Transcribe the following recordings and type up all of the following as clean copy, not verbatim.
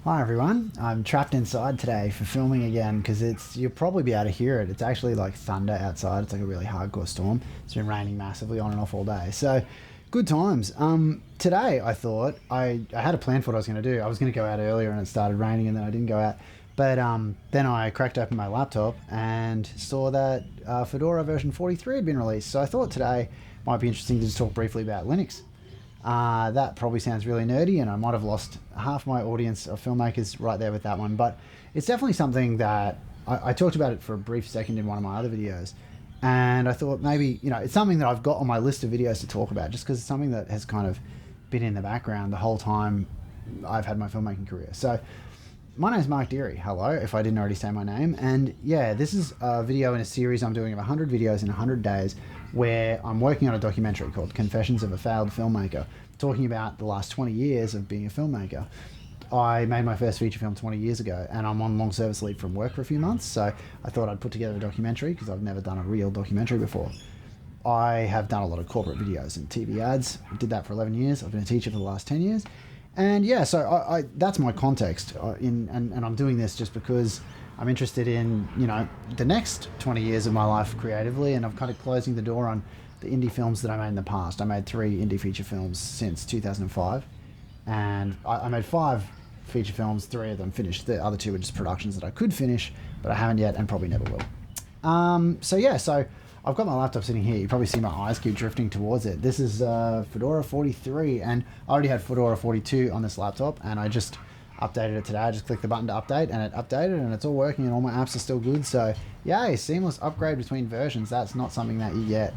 Hi everyone, I'm trapped inside today for filming again because you'll probably be able to hear it. It's actually like thunder outside. It's like a really hardcore storm. It's been raining massively on and off all day. So good times. Today I thought I had a plan for what I was going to do. I was going to go out earlier and it started raining and then I didn't go out. But then I cracked open my laptop and saw that Fedora version 43 had been released. So I thought today might be interesting to just talk briefly about Linux. That probably sounds really nerdy, and I might have lost half my audience of filmmakers right there with that one. But it's definitely something that I talked about it for a brief second in one of my other videos, and I thought maybe it's something that I've got on my list of videos to talk about, just because it's something that has kind of been in the background the whole time I've had my filmmaking career. So my name's Mark Deere. Hello, if I didn't already say my name. And yeah, this is a video in a series I'm doing of 100 videos in 100 days where I'm working on a documentary called Confessions of a Failed Filmmaker, talking about the last 20 years of being a filmmaker. I made my first feature film 20 years ago and I'm on long service leave from work for a few months, so I thought I'd put together a documentary because I've never done a real documentary before. I have done a lot of corporate videos and TV ads. I did that for 11 years. I've been a teacher for the last 10 years. And yeah, so I that's my context and I'm doing this just because I'm interested in, the next 20 years of my life creatively, and I'm kind of closing the door on the indie films that I made in the past. I made 3 indie feature films since 2005, and I made 5 feature films, 3 of them finished. The other 2 were just productions that I could finish, but I haven't yet and probably never will. So I've got my laptop sitting here. You probably see my eyes keep drifting towards it. This is Fedora 43, and I already had Fedora 42 on this laptop, and I just updated it today. I just clicked the button to update, and it updated, and it's all working, and all my apps are still good. So, yay, seamless upgrade between versions. That's not something that you get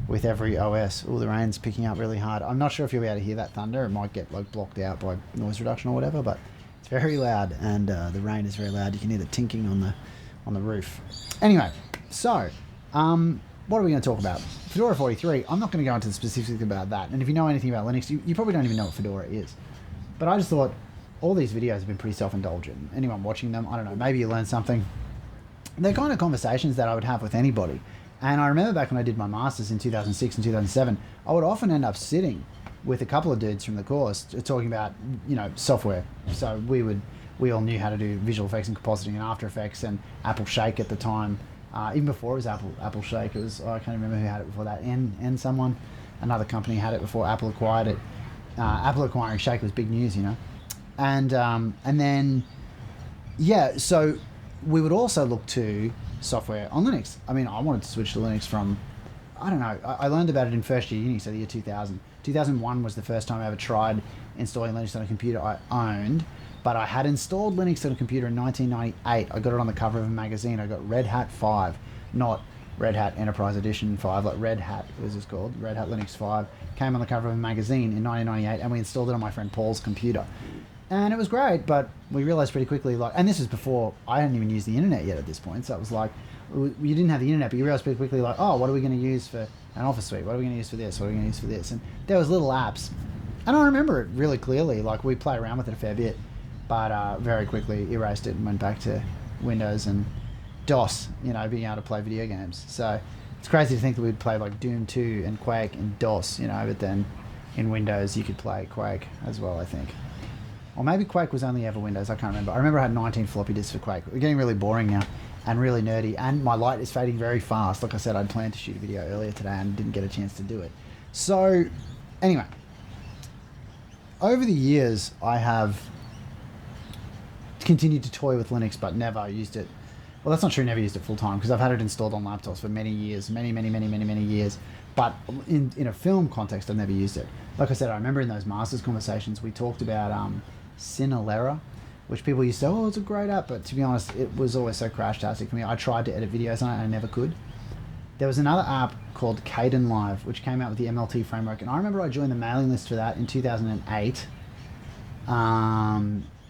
with every OS. Oh, the rain's picking up really hard. I'm not sure if you'll be able to hear that thunder. It might get blocked out by noise reduction or whatever, but it's very loud, and the rain is very loud. You can hear the tinking on the roof. Anyway, so what are we going to talk about? Fedora 43, I'm not going to go into the specifics about that. And if you know anything about Linux, you probably don't even know what Fedora is. But I just thought all these videos have been pretty self-indulgent. Anyone watching them, I don't know, maybe you learn something. They're kind of conversations that I would have with anybody. And I remember back when I did my master's in 2006 and 2007, I would often end up sitting with a couple of dudes from the course talking about, software. So we all knew how to do visual effects and compositing and After Effects and Apple Shake at the time. Even before it was Apple Shake, it was, I can't remember who had it before that. Another company had it before Apple acquired it. Apple acquiring Shake was big news, And then, yeah, so we would also look to software on Linux. I mean, I wanted to switch to Linux from, I don't know, I learned about it in first year uni, so the year 2000. 2001 was the first time I ever tried installing Linux on a computer I owned. But I had installed Linux on a computer in 1998. I got it on the cover of a magazine. I got Red Hat 5, not Red Hat Enterprise Edition 5, like Red Hat, was this called? Red Hat Linux 5. Came on the cover of a magazine in 1998, and we installed it on my friend Paul's computer. And it was great, but we realized pretty quickly, and this is before I hadn't even used the internet yet at this point, so it was like, you didn't have the internet, but you realized pretty quickly, what are we going to use for an Office suite? What are we going to use for this? What are we going to use for this? And there was little apps. And I remember it really clearly, we played around with it a fair bit. But very quickly erased it and went back to Windows and DOS, being able to play video games. So it's crazy to think that we'd play Doom 2 and Quake in DOS, but then in Windows you could play Quake as well, I think. Or maybe Quake was only ever Windows, I can't remember. I remember I had 19 floppy disks for Quake. We're getting really boring now and really nerdy, and my light is fading very fast. Like I said, I'd planned to shoot a video earlier today and didn't get a chance to do it. So anyway, over the years I have continued to toy with Linux but never used it. Well, that's not true, never used it full time, because I've had it installed on laptops for many years, many years, but in a film context I've never used it. Like I said, I remember in those masters conversations we talked about Cinelera, which people used to say, it's a great app, but to be honest it was always so crash-tastic for me. I tried to edit videos on it and I never could. There was another app called Kdenlive which came out with the MLT framework, and I remember I joined the mailing list for that in 2008.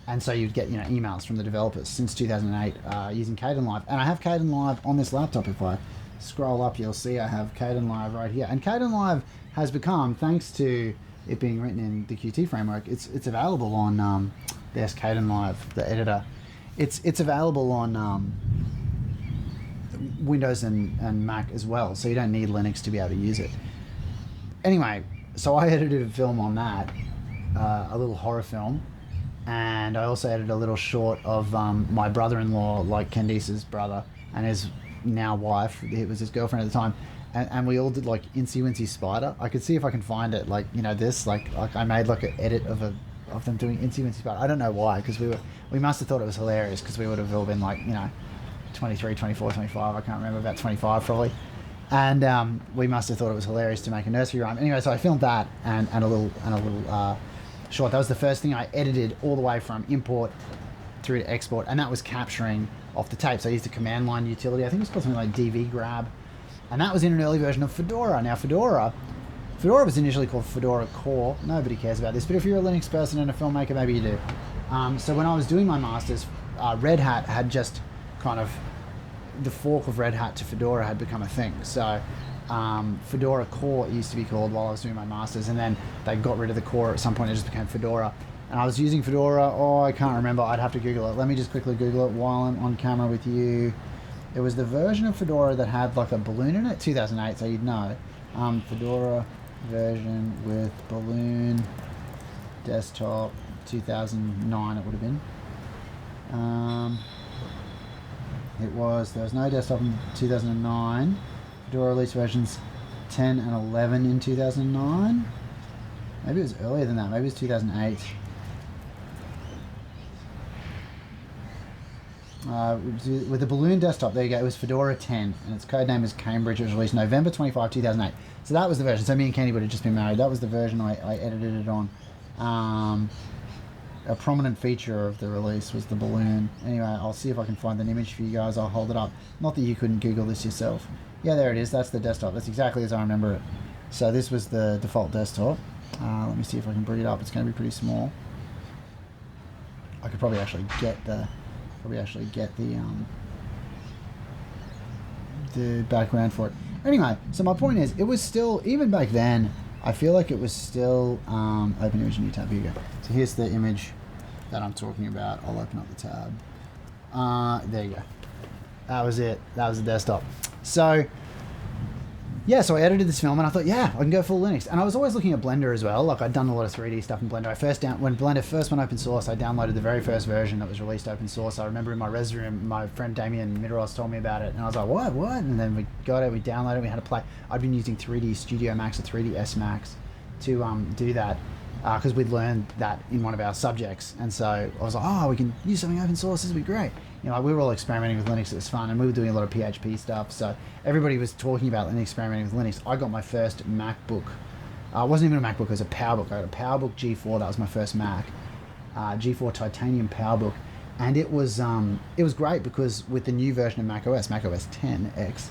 And so you'd get emails from the developers since 2008 using Kdenlive. And I have Kdenlive on this laptop. If I scroll up, you'll see I have Kdenlive right here. And Kdenlive has become, thanks to it being written in the Qt framework, it's available on, there's Kdenlive, the editor. It's available on Windows and Mac as well, so you don't need Linux to be able to use it. Anyway, so I edited a film on that, a little horror film. and I also edited a little short of my brother-in-law, like Candice's brother, and his now wife. It was his girlfriend at the time, and we all did like Incy Wincy Spider. I could see if I can find it, like, you know, this, like I made like an edit of them doing Incy Wincy Spider. I don't know why, because we must have thought it was hilarious, because we would have all been like, you know, 23, 24, 25, I can't remember, about 25 probably. And we must have thought it was hilarious to make a nursery rhyme. Anyway, so I filmed that and a little short. That was the first thing I edited all the way from import through to export, and that was capturing off the tape. So I used a command line utility. I think it was called something like DV grab, and that was in an early version of Fedora. Now Fedora was initially called Fedora Core. Nobody cares about this, but if you're a Linux person and a filmmaker, maybe you do. So when I was doing my masters, Red Hat had just kind of, the fork of Red Hat to Fedora had become a thing. So Fedora Core used to be called while I was doing my masters, and then they got rid of the core at some point. It just became Fedora, and I was using Fedora. I can't remember. I'd have to Google it. Let me just quickly Google it while I'm on camera with you. It was the version of Fedora that had like a balloon in it, 2008, so you'd know. Fedora version with balloon, desktop, 2009 it would have been. There was no desktop in 2009. Fedora released versions 10 and 11 in 2009. Maybe it was earlier than that. Maybe it was 2008. With the balloon desktop, there you go. It was Fedora 10, and its code name is Cambridge. It was released November 25, 2008. So that was the version. So me and Kenny would have just been married. That was the version I edited it on. A prominent feature of the release was the balloon. Anyway, I'll see if I can find an image for you guys. I'll hold it up. Not that you couldn't Google this yourself. Yeah, there it is. That's the desktop. That's exactly as I remember it. So this was the default desktop. Let me see if I can bring it up. It's going to be pretty small. I could probably actually get the background for it. Anyway, so my point is, it was still, even back then, I feel like it was still, open image, new tab, here you go. So here's the image that I'm talking about. I'll open up the tab. There you go. That was it. That was the desktop. So, yeah, so I edited this film and I thought, yeah, I can go full Linux. And I was always looking at Blender as well. Like, I'd done a lot of 3D stuff in Blender. When Blender first went open source, I downloaded the very first version that was released open source. I remember in my res room, my friend Damien Midros told me about it, and I was like, what? And then we got it, we downloaded it, we had to play. I'd been using 3D Studio Max or 3ds Max to do that, because we'd learned that in one of our subjects. And so I was like, we can use something open source, this would be great. You know, we were all experimenting with Linux. It was fun, and we were doing a lot of PHP stuff. So everybody was talking about and experimenting with Linux. I got my first MacBook. It wasn't even a MacBook; it was a PowerBook. I got a PowerBook G4. That was my first Mac, G4 Titanium PowerBook, and it was great because with the new version of macOS 10X,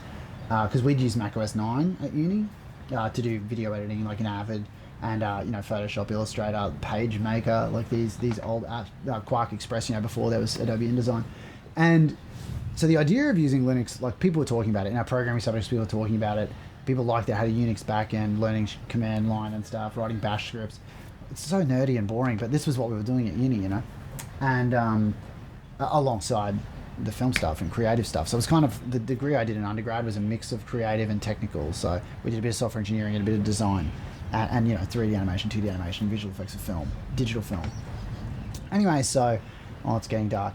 because we'd use macOS 9 at uni to do video editing, like in Avid, and Photoshop, Illustrator, PageMaker, like these old apps, Quark Express, before there was Adobe InDesign. And so the idea of using Linux, like people were talking about it in our programming subjects, people were talking about it. People liked it, had a Unix backend, learning command line and stuff, writing bash scripts. It's so nerdy and boring, but this was what we were doing at uni, and alongside the film stuff and creative stuff. So it was kind of, the degree I did in undergrad was a mix of creative and technical. So we did a bit of software engineering and a bit of design, and 3D animation, 2D animation, visual effects of film, digital film. Anyway, so, it's getting dark.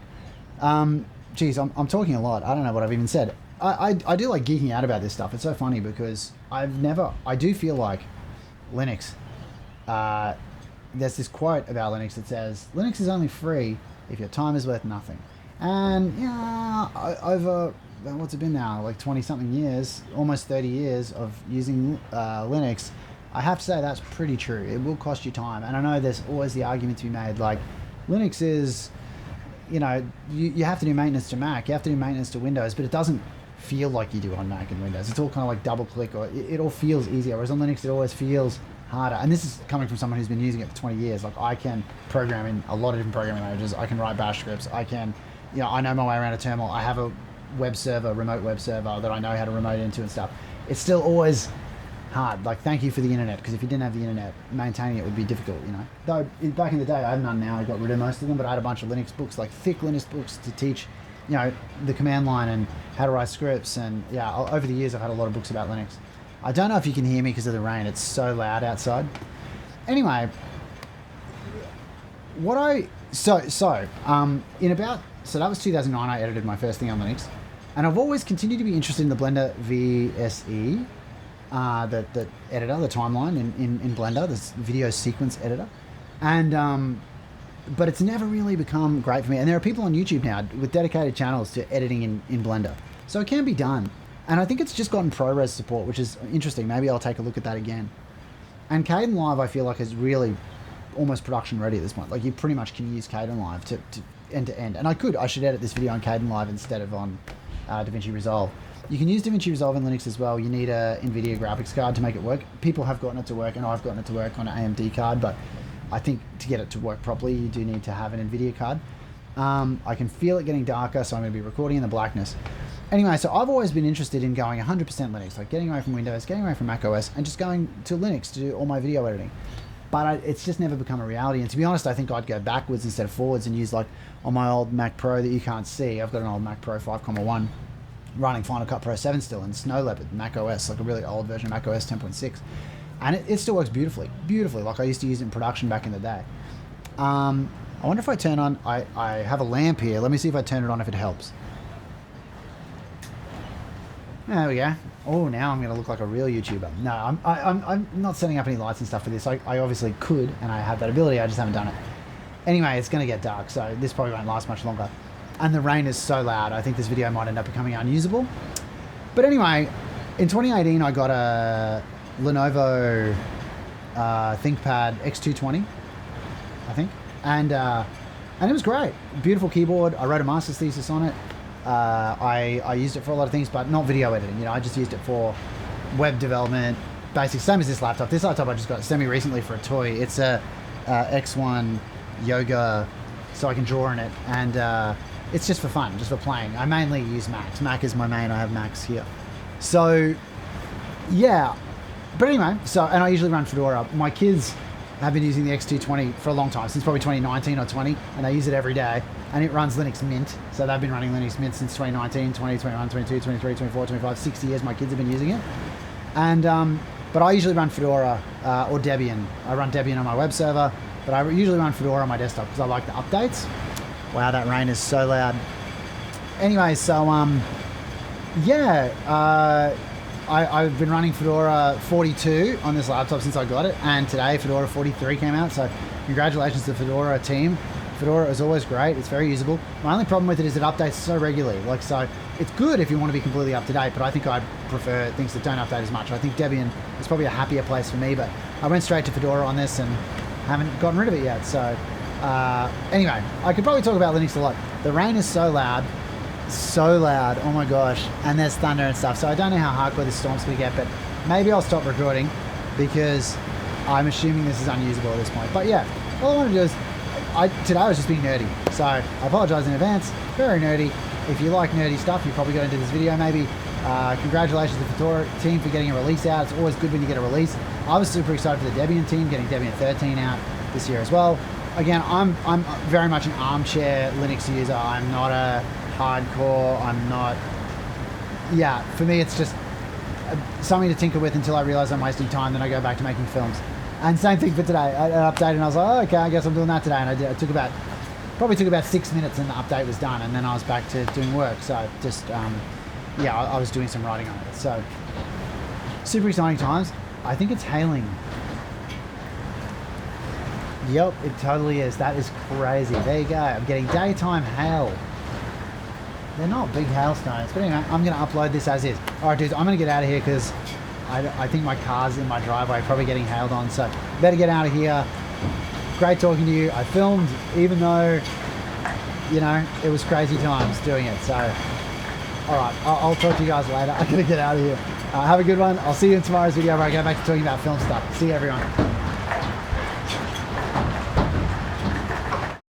Geez, I'm talking a lot. I don't know what I've even said. I do like geeking out about this stuff. It's so funny because I do feel like Linux, there's this quote about Linux that says, Linux is only free if your time is worth nothing. And, over, what's it been now, like 20-something years, almost 30 years of using Linux, I have to say that's pretty true. It will cost you time. And I know there's always the argument to be made, like, Linux is, you have to do maintenance to Mac, you have to do maintenance to Windows, but it doesn't feel like you do on Mac and Windows. It's all kind of like double click, or it all feels easier, whereas on Linux it always feels harder. And this is coming from someone who's been using it for 20 years. Like, I can program in a lot of different programming languages. I can write bash scripts. I can, I know my way around a terminal. I have a remote web server that I know how to remote into and stuff. It's still always hard. Like, thank you for the internet, because if you didn't have the internet, maintaining it would be difficult, Though back in the day, I have none now. I got rid of most of them, but I had a bunch of Linux books, like thick Linux books to teach, the command line and how to write scripts. And over the years, I've had a lot of books about Linux. I don't know if you can hear me because of the rain. It's so loud outside. Anyway, So that was 2009. I edited my first thing on Linux, and I've always continued to be interested in the Blender VSE, the editor, the timeline in Blender, this video sequence editor, and but it's never really become great for me. And there are people on YouTube now with dedicated channels to editing in Blender, so it can be done. And I think it's just gotten ProRes support, which is interesting. Maybe I'll take a look at that again. And Kdenlive, I feel like, is really almost production ready at this point. Like, you pretty much can use Kdenlive to end to end. And I should edit this video on Kdenlive instead of on DaVinci Resolve. You can use DaVinci Resolve in Linux as well. You need a NVIDIA graphics card to make it work. People have gotten it to work, and I've gotten it to work on an AMD card, but I think to get it to work properly, you do need to have an NVIDIA card. I can feel it getting darker, so I'm going to be recording in the blackness. Anyway, so I've always been interested in going 100% Linux, like getting away from Windows, getting away from Mac OS, and just going to Linux to do all my video editing. But it's just never become a reality. And to be honest, I think I'd go backwards instead of forwards and use, like, on my old Mac Pro that you can't see. I've got an old Mac Pro 5.1 running Final Cut Pro 7 still in Snow Leopard, Mac OS, like a really old version of Mac OS 10.6. And it still works beautifully, like I used to use it in production back in the day. I wonder if I turn on, I have a lamp here. Let me see if I turn it on, if it helps. There we go. Oh, now I'm going to look like a real YouTuber. No, I'm not setting up any lights and stuff for this. I obviously could, and I have that ability. I just haven't done it. Anyway, it's going to get dark, so this probably won't last much longer. And the rain is so loud, I think this video might end up becoming unusable. But anyway, in 2018, I got a Lenovo ThinkPad X220, I think. And it was great. Beautiful keyboard. I wrote a master's thesis on it. I used it for a lot of things, but not video editing. You know, I just used it for web development, basic, same as this laptop. This laptop I just got semi-recently for a toy. It's a X1 Yoga, so I can draw in it, and it's just for fun, just for playing. I mainly use Macs. Mac is my main. I have Macs here. So, yeah. But anyway, and I usually run Fedora. My kids have been using the X220 for a long time, since probably 2019 or 20, and they use it every day, and it runs Linux Mint. So they've been running Linux Mint since 2019, 20, 21, 22, 23, 24, 25, 6 years my kids have been using it. And but I usually run Fedora or Debian. I run Debian on my web server, but I usually run Fedora on my desktop because I like the updates. Wow, that rain is so loud. Anyway, so yeah, I've been running Fedora 42 on this laptop since I got it, and today Fedora 43 came out, so congratulations to the Fedora team. Fedora is always great, it's very usable. My only problem with it is it updates so regularly. Like, so it's good if you want to be completely up to date, but I think I'd prefer things that don't update as much. I think Debian is probably a happier place for me, but I went straight to Fedora on this and haven't gotten rid of it yet. So anyway, I could probably talk about Linux a lot. The rain is so loud, oh my gosh, and there's thunder and stuff, so I don't know how hardcore this storm's gonna get, but maybe I'll stop recording because I'm assuming this is unusable at this point. But yeah, all I want to do is, today I was just being nerdy, so I apologize in advance. Very nerdy. If you like nerdy stuff, you probably got into this video maybe. Congratulations to the Fedora team for getting a release out. It's always good when you get a release. I was super excited for the Debian team getting Debian 13 out this year as well. Again, I'm very much an armchair Linux user. I'm not a hardcore. I'm not. Yeah, for me it's just something to tinker with until I realize I'm wasting time. Then I go back to making films. And same thing for today. I updated and I was like, oh, okay, I guess I'm doing that today. And I did. It probably took about 6 minutes, and the update was done. And then I was back to doing work. So just yeah, I was doing some writing on it. So super exciting times. I think it's hailing. Yep, it totally is. That is crazy. There you go. I'm getting daytime hail. They're not big hailstones, but anyway, I'm going to upload this as is. All right, dudes, I'm going to get out of here because I think my car's in my driveway, probably getting hailed on, so better get out of here. Great talking to you. I filmed, even though, you know, it was crazy times doing it, so all right, I'll talk to you guys later. I'm going to get out of here. Have a good one. I'll see you in tomorrow's video where I go back to talking about film stuff. See you, everyone.